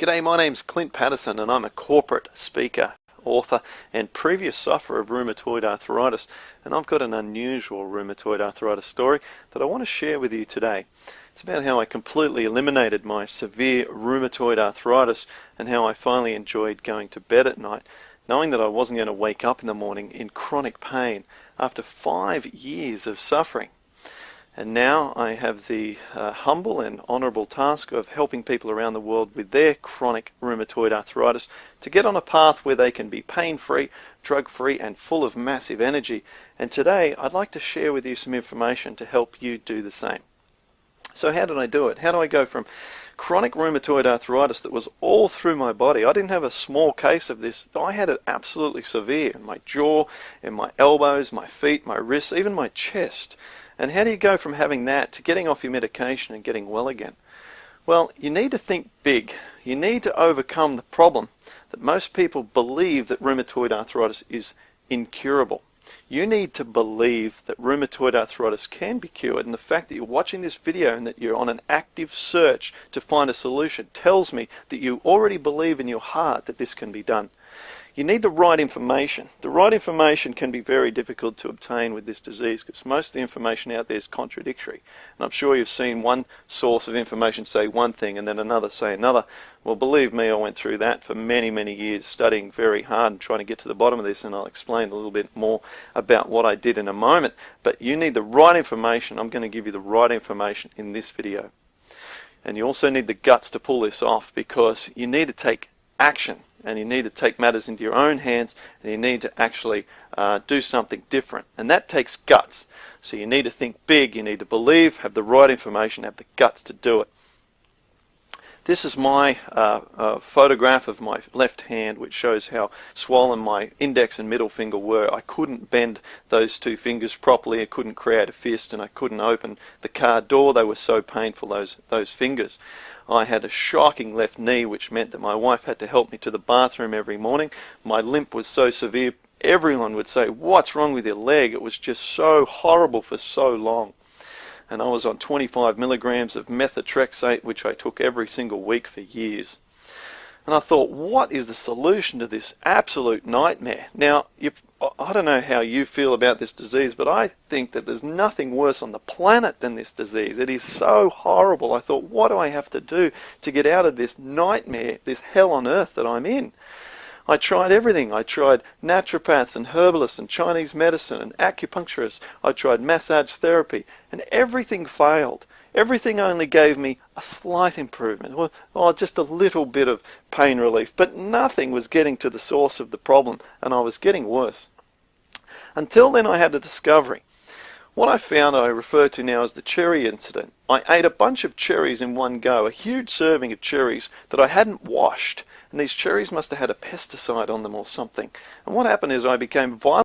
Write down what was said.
G'day, my name's Clint Patterson and I'm a corporate speaker, author and previous sufferer of rheumatoid arthritis, and I've got an unusual rheumatoid arthritis story that I want to share with you today. It's about how I completely eliminated my severe rheumatoid arthritis and how I finally enjoyed going to bed at night knowing that I wasn't going to wake up in the morning in chronic pain after 5 years of suffering. And now I have the humble and honourable task of helping people around the world with their chronic rheumatoid arthritis to get on a path where they can be pain-free, drug-free and full of massive energy. And today I'd like to share with you some information to help you do the same. So how did I do it? How do I go from chronic rheumatoid arthritis that was all through my body? I didn't have a small case of this. I had it absolutely severe in my jaw, in my elbows, my feet, my wrists, even my chest. And how do you go from having that to getting off your medication and getting well again? Well, you need to think big. You need to overcome the problem that most people believe that rheumatoid arthritis is incurable. You need to believe that rheumatoid arthritis can be cured, and the fact that you're watching this video and that you're on an active search to find a solution tells me that you already believe in your heart that this can be done. You need the right information. The right information can be very difficult to obtain with this disease because most of the information out there is contradictory. And I'm sure you've seen one source of information say one thing and then another say another. Well, believe me, I went through that for many, many years, studying very hard and trying to get to the bottom of this, and I'll explain a little bit more about what I did in a moment. But you need the right information. I'm going to give you the right information in this video. And you also need the guts to pull this off because you need to take action, and you need to take matters into your own hands, and you need to actually do something different, and that takes guts. So you need to think big, you need to believe, have the right information, have the guts to do it. This is my photograph of my left hand, which shows how swollen my index and middle finger were. I couldn't bend those two fingers properly, I couldn't create a fist, and I couldn't open the car door. They were so painful, those fingers. I had a shocking left knee, which meant that my wife had to help me to the bathroom every morning. My limp was so severe, everyone would say, "What's wrong with your leg?" It was just so horrible for so long. And I was on 25 milligrams of methotrexate, which I took every single week for years. And I thought, what is the solution to this absolute nightmare? Now, I don't know how you feel about this disease, but I think that there's nothing worse on the planet than this disease. It is so horrible. I thought, what do I have to do to get out of this nightmare, this hell on earth that I'm in? I tried everything. I tried naturopaths and herbalists and Chinese medicine and acupuncturists. I tried massage therapy, and everything failed. Everything only gave me a slight improvement, or just a little bit of pain relief, but nothing was getting to the source of the problem, and I was getting worse. Until then I had a discovery. What I found I refer to now as the cherry incident. I ate a bunch of cherries in one go, a huge serving of cherries that I hadn't washed, and these cherries must have had a pesticide on them or something. And what happened is I became violent.